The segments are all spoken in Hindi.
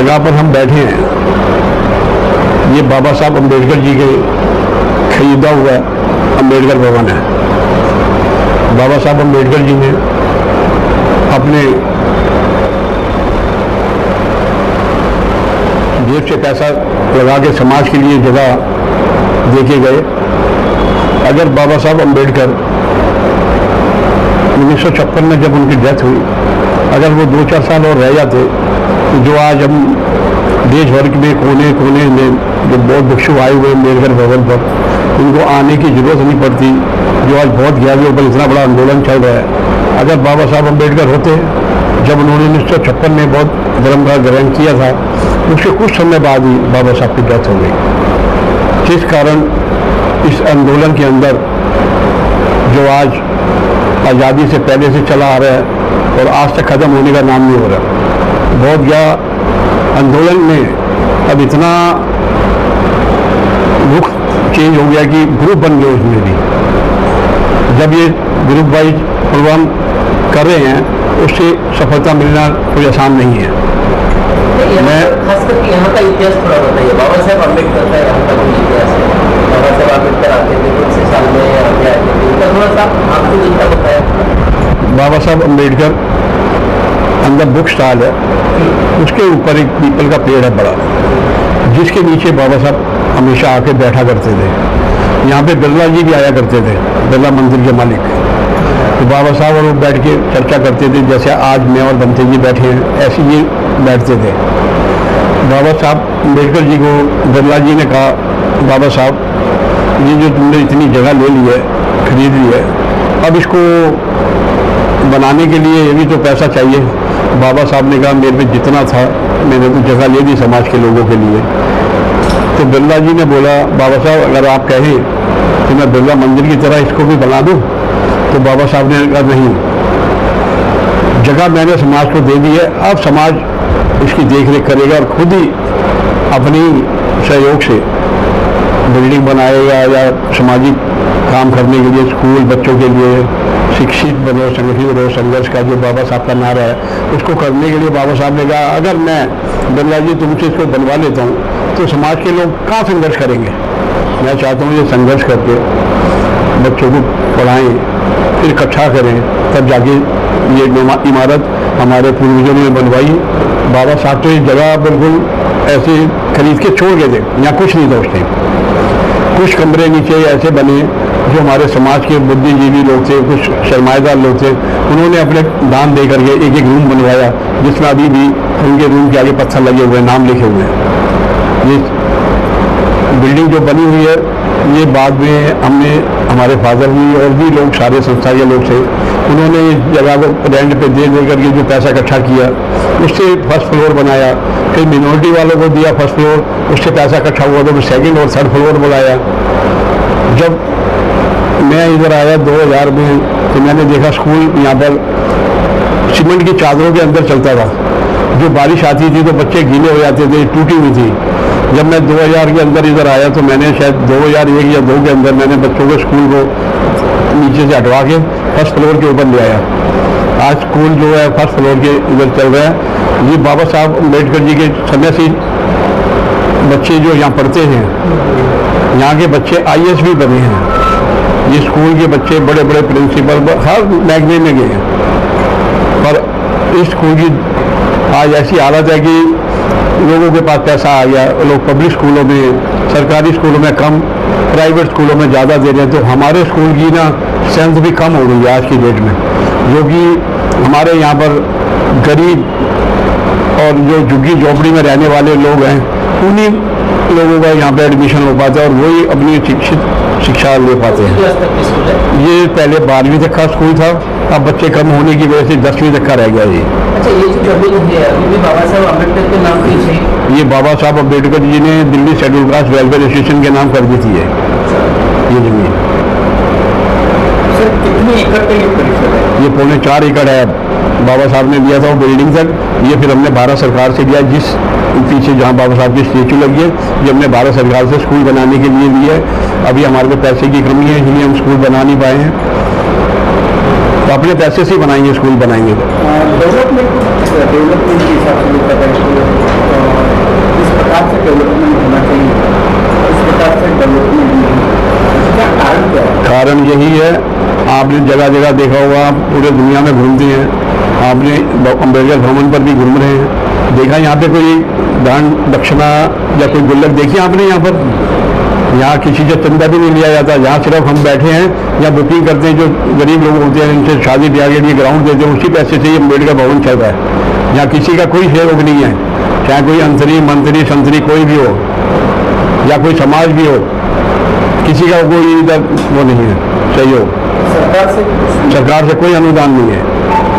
जगह पर हम बैठे हैं ये बाबा साहब अम्बेडकर जी के खरीदा हुआ अम्बेडकर भवन है। बाबा साहब अम्बेडकर जी ने अपने जेब से पैसा लगा के समाज के लिए जगह देके गए। अगर बाबा साहब अम्बेडकर 1956 में जब उनकी डेथ हुई, अगर वो 2-4 साल और रह जाते तो जो आज हम देश भर में कोने कोने में जो बहुत भिक्षु आए हुए अम्बेडकर भवन पर, उनको आने की जरूरत नहीं पड़ती। जो आज बहुत गया के ऊपर इतना बड़ा आंदोलन चल रहा है, अगर बाबा साहब अम्बेडकर होते, जब उन्होंने 1956 में बहुत धर्म का ग्रहण किया था, उसके कुछ समय बाद ही बाबा साहब की डेथ हो गई। जिस कारण इस आंदोलन के अंदर जो आज आज़ादी से पहले से चला आ रहा है और आज तक ख़त्म होने का नाम नहीं हो रहा, बहुत गया आंदोलन में अब इतना रुख चेंज हो गया कि ग्रुप बन गए उसमें भी। जब ये ग्रुप वाइज प्रोग्राम कर रहे हैं, उससे सफलता मिलना कोई आसान नहीं है। मैं खास करके यहाँ का इतिहास थोड़ा बताइए। बाबा साहब अम्बेडकर का यहाँ का कोई इतिहास है? बाबा साहब अम्बेडकर आते थे, कौन से साल में आगे आते थे, इसका थोड़ा सा आपको जितना बताया। बाबा साहब अम्बेडकर अंदर बुक स्टॉल है, उसके ऊपर एक पीपल का पेड़ है बड़ा, जिसके नीचे बाबा साहब हमेशा आके बैठा करते थे। यहाँ पे बिरला जी भी आया करते थे, बिरला मंदिर के मालिक। तो बाबा साहब और वो बैठ के चर्चा करते थे, जैसे आज मैं और बंते जी बैठे हैं, ऐसे ये बैठते थे। बाबा साहब अम्बेडकर जी को बिरला जी ने कहा, बाबा साहब ये जो तुमने इतनी जगह ले ली है, खरीद ली है, अब इसको बनाने के लिए ये भी तो पैसा चाहिए। बाबा साहब ने कहा, मेरे पे जितना था मैंने तो जगह ले दी समाज के लोगों के लिए। तो बिरला जी ने बोला, बाबा साहब अगर आप कहें तो मैं बिरला मंदिर की तरह इसको भी बना दूं। तो बाबा साहब ने कहा, नहीं, जगह मैंने समाज को दे दी है, अब समाज इसकी देख रेख करेगा और खुद ही अपनी सहयोग से बिल्डिंग बनाएगा या सामाजिक काम करने के लिए स्कूल बच्चों के लिए शिक्षित बनो, संगठित रहो, संघर्ष का जो बाबा साहब का नारा है, उसको करने के लिए बाबा साहब ने कहा, अगर मैं बिरला जी तुमसे इसको बनवा लेता हूँ तो समाज के लोग कहाँ संघर्ष करेंगे। मैं चाहता हूँ ये संघर्ष करके बच्चों को पढ़ाएं, फिर इकट्ठा करें, तब जाके ये इमारत हमारे पूर्वजों ने बनवाई। बाबा साहब तो ये जगह बिल्कुल ऐसे खरीद के छोड़ गए थे, यहाँ कुछ नहीं था उस टाइम। कुछ कमरे नीचे ऐसे बने जो हमारे समाज के बुद्धिजीवी लोग थे, कुछ सरमाएदार लोग थे, उन्होंने अपने दान दे करके एक एक रूम बनवाया, जिसमें अभी भी उनके रूम के आगे पत्थर लगे हुए हैं, नाम लिखे हुए हैं। ये बिल्डिंग जो बनी हुई है, ये बाद में हमने, हमारे फादर भी और भी लोग, सारे संस्था के लोग थे, उन्होंने इस जगह को रेंट पे दे करके जो पैसा इकट्ठा किया, उससे फर्स्ट फ्लोर बनाया, फिर मिनोरिटी वालों को दिया फर्स्ट फ्लोर, उससे पैसा इकट्ठा हुआ तो सेकंड और थर्ड फ्लोर बनाया। जब मैं इधर आया 2000 में, तो मैंने देखा स्कूल यहाँ पर सीमेंट की चादरों के अंदर चलता था, जो बारिश आती थी तो बच्चे गीले हो जाते थे, टूटी हुई थी। जब मैं 2000 के अंदर इधर आया तो मैंने शायद 2001 या 2 के अंदर मैंने बच्चों को स्कूल को नीचे से हटवा के फर्स्ट फ्लोर के ऊपर ले आया। आज स्कूल जो है फर्स्ट फ्लोर के इधर चल रहा है। ये बाबा साहब अम्बेडकर जी के समय से बच्चे जो यहाँ पढ़ते हैं, यहाँ के बच्चे IAS भी बने हैं। ये स्कूल के बच्चे बड़े बड़े प्रिंसिपल हर मैगजीन में गए हैं। पर इस स्कूल की आज ऐसी हालत है कि लोगों के पास पैसा आ गया, लोग पब्लिक स्कूलों में, सरकारी स्कूलों में कम, प्राइवेट स्कूलों में ज़्यादा दे रहे हैं। तो हमारे स्कूल की ना स्ट्रेंथ भी कम हो गई है आज की डेट में, जो कि हमारे यहाँ पर गरीब और जो झुग्गी झोपड़ी में रहने वाले लोग हैं, उन्हीं लोगों का यहाँ पे एडमिशन हो पाता है और वही अपनी शिक्षा ले पाते हैं। ये पहले 12वीं तक का स्कूल था, अब बच्चे कम होने की वजह से 10वीं तक का रह गया ये। अच्छा, ये जो जमीन है अभी भी बाबा साहब अम्बेडकर के नाम की है? ये बाबा साहब अम्बेडकर जी ने Delhi schedule caste welfare association के नाम कर दी थी ये जमीन। सर, कितनी एकड़ का ये परिसर है? ये 4.25 एकड़ है। बाबा साहब ने दिया था वो बिल्डिंग तक, ये फिर हमने भारत सरकार से लिया, जिस पीछे जहाँ बाबा साहब की स्टेचू लगी है, ये हमने भारत सरकार से स्कूल बनाने के लिए लिया है। अभी हमारे को पैसे की कमी है, इसलिए हम स्कूल बना नहीं पाए हैं, तो अपने पैसे से ही बनाएंगे, स्कूल बनाएंगे। डेवलपमेंट के हिसाब से कारण यही है, आपने जगह जगह देखा होगा, आप पूरे दुनिया में घूमते हैं, आपने अम्बेडकर भवन पर भी घूम रहे हैं, देखा यहाँ पे कोई दान दक्षिणा या कोई गुल्लक देखी आपने यहाँ पर? यहाँ किसी से चंदा भी नहीं लिया जाता। यहाँ सिर्फ हम बैठे हैं या बुकिंग करते हैं, जो गरीब लोग होते हैं इनसे शादी ब्याह के लिए ग्राउंड देते हैं, उसी पैसे से ये अम्बेडकर भवन चल रहा है। यहाँ किसी का कोई सहयोग नहीं है, चाहे कोई अंतरी मंत्री संतरी कोई भी हो या कोई समाज भी हो, किसी का कोई इधर वो नहीं है सहयोग। सरकार से कोई अनुदान नहीं है,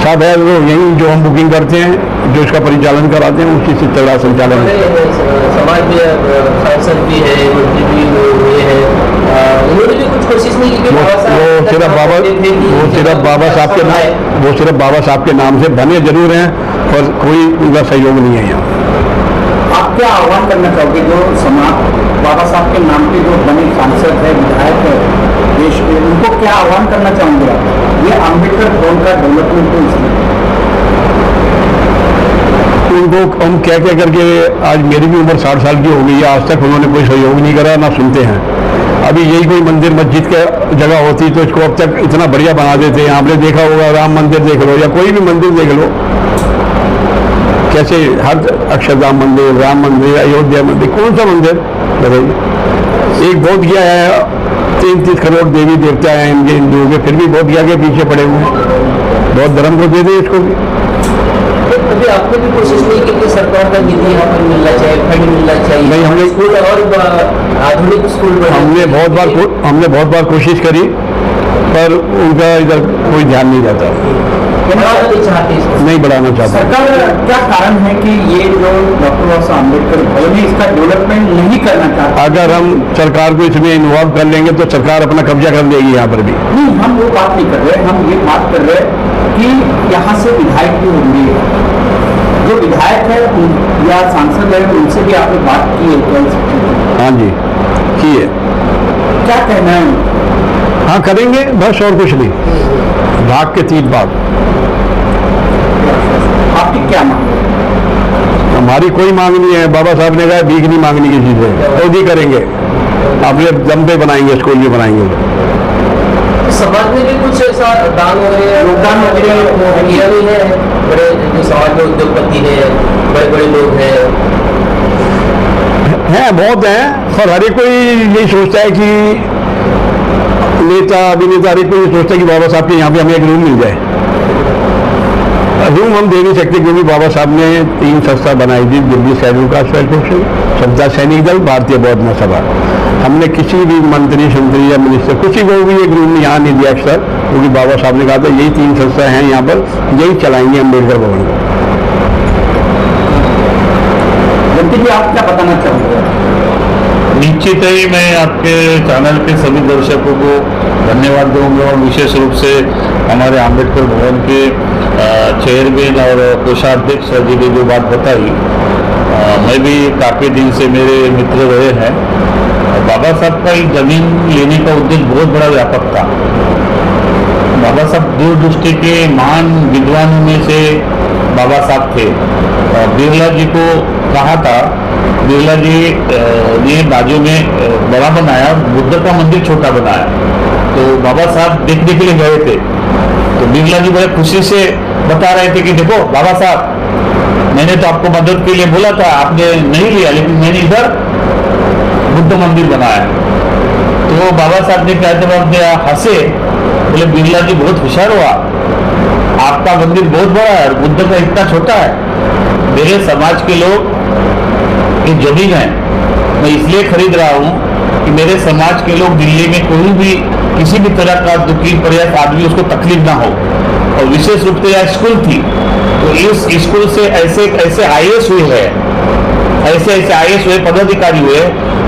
सब है वो यही जो हम बुकिंग करते हैं, जो इसका परिचालन कराते हैं, उसी से चला संचालन है। समाज भी सांसद भी है, मंत्री भी हुए हैं, उन्होंने भी कुछ कोशिश नहीं की कि वो सिर्फ बाबा साहब के नाम, वो सिर्फ बाबा साहब के नाम से बने जरूर हैं, पर कोई उनका सहयोग नहीं है यहाँ। आप क्या आह्वान करना चाहोगे जो समाज बाबा साहब के नाम के जो बने सांसद है, विधायक है देश के, उनको क्या आह्वान करना चाहोगे आप? ये अम्बेडकर भवन का डेवलपमेंट तो इसमें उनको हम क्या क्या करके, आज मेरी भी उम्र 60 साल की हो गई है, आज तक उन्होंने कोई सहयोग नहीं करा, ना सुनते हैं। अभी यही कोई मंदिर मस्जिद का जगह होती तो इसको अब तक इतना बढ़िया बना देते हैं। आपने देखा होगा, राम मंदिर देख लो या कोई भी मंदिर देख लो, कैसे हर अक्षरधाम मंदिर, राम मंदिर, अयोध्या मंदिर, कौन सा मंदिर बताइए? एक बोध गया है, 33 करोड़ देवी देवता हैं इनके हिंदुओं के, फिर भी बोध गया के पीछे पड़े हुए हैं। बौद्ध धर्म को दे दे इसको भी। कभी आपने भी कोशिश नहीं की कि सरकार का निधि यहाँ पर मिलना चाहिए, फंड मिलना चाहिए? नहीं, हमने स्कूल और आधुनिक स्कूल हमने बहुत बार कोशिश करी, पर उनका इधर कोई ध्यान नहीं रहता, नहीं बढ़ाना चाहता। सरकार क्या कारण है कि ये जो डॉक्टर बाबा साहब अम्बेडकर भवन है इसका डेवलपमेंट नहीं करना चाहता? अगर हम सरकार को इसमें इन्वॉल्व कर लेंगे तो सरकार अपना कब्जा कर लेगी यहाँ पर भी। नहीं, हम वो बात नहीं कर रहे, हम ये बात कर रहे हैं कि यहाँ से विधायक भी होंगे, जो विधायक है या सांसद है उनसे भी आपने बात की है? हाँ जी, की है। क्या कहना है? हाँ करेंगे, बस और कुछ नहीं, भाग के 3 बात। आपकी क्या मांग है? हमारी कोई मांग नहीं है, बाबा साहब ने कहा भीख नहीं मांगनी किसी से, तो भी करेंगे, अपने दम पे बनाएंगे, स्कूल भी बनाएंगे। समाज में भी कुछ ऐसा दान वगैरह योगदान वगैरह किया नहीं है? बड़े जो समाज में उद्योगपति है, बड़े बड़े लोग हैं बहुत हैं, पर हर एक कोई यही सोचता है कि नेता अभिनेता हर एक कोई सोचता है कि बाबा साहब के यहाँ पे हमें एक रूम मिल जाए। रूम हम दे नहीं सकते, क्योंकि बाबा साहब ने 3 संस्था बनाई थी, दिल्ली शेड्यूल कास्ट एसोसिएशन, समता सैनिक दल, भारतीय बौद्ध महासभा। हमने किसी भी मंत्री संतरी या मिनिस्टर किसी को भी एक रूम यहाँ नहीं दिया अक्सर, क्योंकि बाबा साहब ने कहा था यही 3 संस्था हैं यहाँ पर, यही चलाएंगे अम्बेडकर भवन को। जयंती जी, आप क्या बताना चाहोगे? निश्चित ही मैं आपके चैनल के सभी दर्शकों को धन्यवाद दूंगा, और विशेष रूप से हमारे अम्बेडकर भवन के चेयरमैन और कोषाध्यक्ष जी ने जो बात बताई, मैं भी काफ़ी दिन से मेरे मित्र रहे हैं। बाबा साहब का जमीन लेने का उद्देश्य बहुत बड़ा व्यापक था। बाबा साहब दूरदृष्टि के महान विद्वानों में से बाबा साहब थे। बिरला जी को कहा था, बिरला जी ने बाजू में बड़ा बनाया, बुद्ध का मंदिर छोटा बनाया, तो बाबा साहब देखने के लिए गए थे। तो बिरला जी बड़े खुशी से बता रहे थे कि देखो बाबा साहब, मैंने तो आपको मदद के लिए बोला था, आपने नहीं लिया, लेकिन मैंने इधर बुद्ध मंदिर बनाया। तो बाबा साहब ने क्या जवाब दिया, हंसे, बोले बिरला जी बहुत होशियार हुआ, आपका मंदिर बहुत बड़ा है और बुद्ध का इतना छोटा है। मेरे समाज के लोग ये जमीन है, मैं इसलिए खरीद रहा हूँ कि मेरे समाज के लोग दिल्ली में कोई भी किसी भी तरह का दुखी प्रयास आदमी उसको तकलीफ ना हो। और विशेष रूप से यह स्कूल थी, तो इस स्कूल से ऐसे ऐसे IAS हुए हैं, ऐसे IAS हुए पदाधिकारी हुए,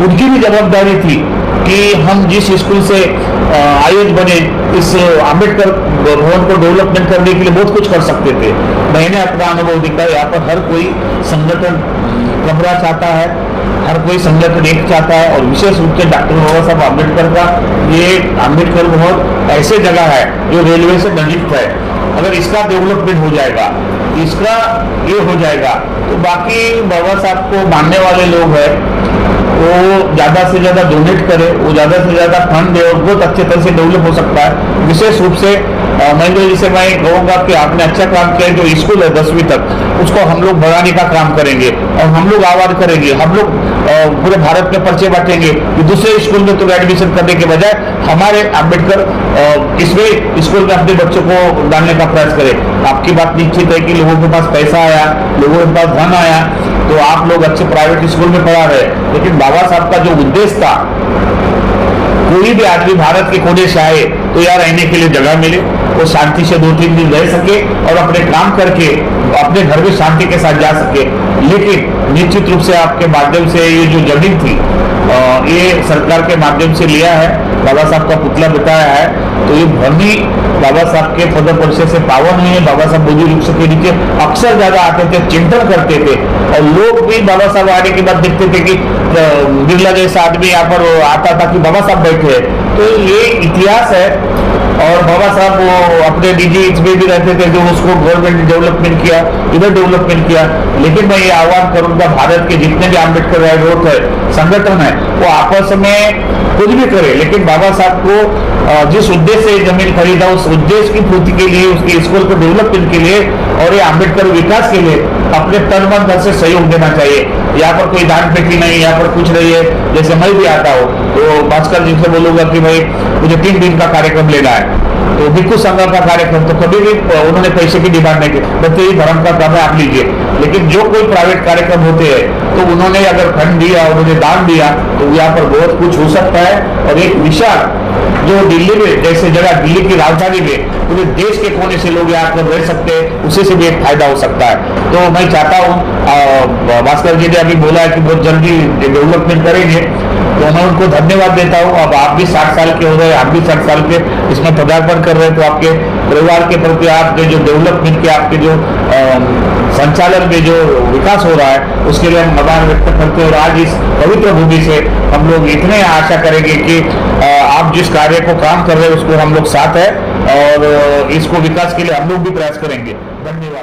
उनकी भी जवाबदारी थी कि हम जिस स्कूल से IAS बने, इस अम्बेडकर भवन को डेवलपमेंट करने के लिए बहुत कुछ कर सकते थे। मैंने अपना अनुभव दिखा, यहाँ पर हर कोई संगठन कमरा चाहता है, हर कोई संगठन एक चाहता है, और विशेष रूप से डॉक्टर बाबा साहब अम्बेडकर का ये अम्बेडकर भवन ऐसे जगह है जो रेलवे से नजदीक है। अगर इसका डेवलपमेंट हो जाएगा, इसका ये हो जाएगा, तो बाकी बाबा साहब को मानने वाले लोग हैं वो ज़्यादा से ज़्यादा डोनेट करे, वो ज़्यादा से ज़्यादा फंड दे और बहुत अच्छे तरह से डेवलप हो सकता है। विशेष रूप से महेंद्र जी से मैं कहूँगा कि आपने अच्छा काम किया। जो स्कूल है 10वीं तक, उसको हम लोग बढ़ाने का काम करेंगे और हम लोग आवाज करेंगे। हम लोग पूरे भारत में पर्चे बांटेंगे कि दूसरे स्कूल में तो एडमिशन करने के बजाय हमारे अम्बेडकर इसमें स्कूल में अपने बच्चों को डालने का प्रयास करें। आपकी बात निश्चित है कि लोगों के पास पैसा आया, लोगों के पास धन आया, तो आप लोग अच्छे प्राइवेट स्कूल में पढ़ा रहे, लेकिन बाबा साहब का जो उद्देश्य था, कोई भी आदमी भारत के कोने से आए तो यार रहने के लिए जगह मिले, वो शांति से 2-3 दिन रह सके और अपने काम करके अपने घर में शांति के साथ जा सके। लेकिन निश्चित रूप से आपके माध्यम से ये जो जमीन थी, ये सरकार के माध्यम से लिया है, बाबा साहब का पुतला बताया है, तो ये भूमि बाबा साहब के पद परिचय से पावन हुई है। बाबा साहब बोधी वृक्ष के नीचे अक्सर ज्यादा आते थे, चिंतन करते थे और लोग भी बाबा साहब आने के बाद देखते थे कि बिरला जैसा आदमी यहाँ पर आता था कि बाबा साहब बैठे हैं। तो ये इतिहास है। और बाबा साहब वो अपने निजी इसमें भी रहते थे, जो उसको गवर्नमेंट डेवलपमेंट किया, इधर डेवलपमेंट किया। लेकिन मैं ये आह्वान करूंगा, भारत के जितने भी अम्बेडकर राइट है संगठन है, वो आपस में कुछ भी करे, लेकिन बाबा साहब को जिस उद्देश्य से जमीन खरीदा, उस उद्देश्य की पूर्ति के लिए, उसकी स्कूल को डेवलपमेंट के लिए और ये अम्बेडकर विकास के लिए अपने तन मन धन से सहयोग देना चाहिए। यहाँ पर कोई दान पेटी नहीं, यहाँ पर कुछ नहीं है। जैसे मैं भी आता हूँ तो भास्कर जी से बोलूंगा कि भाई मुझे 3 दिन का कार्यक्रम लेना है, तो भिक्षु संघ का कार्यक्रम, तो कभी भी उन्होंने पैसे की डिमांड नहीं की, बच्चे ये धर्म का काम है, आप लीजिए। लेकिन जो कोई प्राइवेट कार्यक्रम होते हैं तो उन्होंने अगर फंड दिया, उन्होंने दान दिया, तो यहाँ पर बहुत कुछ हो सकता है। और एक विशाल जो दिल्ली में जैसे जगह, दिल्ली की राजधानी में पूरे देश के कोने से लोग यहाँ पर रह सकते हैं, उसी से भी एक फायदा हो सकता है। तो मैं चाहता हूँ, भास्कर जी ने अभी बोला है कि बहुत जल्दी डेवलपमेंट करेंगे, तो मैं उनको धन्यवाद देता हूँ। अब आप भी 60 साल के हो रहे हैं, आप भी 60 साल के इसमें पदार्पण कर रहे हैं, तो आपके परिवार के प्रति आपके जो डेवलपमेंट के, आपके जो संचालन में जो विकास हो रहा है, उसके लिए हम आभार व्यक्त करते हैं। और आज इस पवित्र भूमि से हम लोग इतने आशा करेंगे कि आप जिस कार्य को काम कर रहे हैं उसको हम लोग साथ है और इसको विकास के लिए हम लोग भी प्रयास करेंगे। धन्यवाद।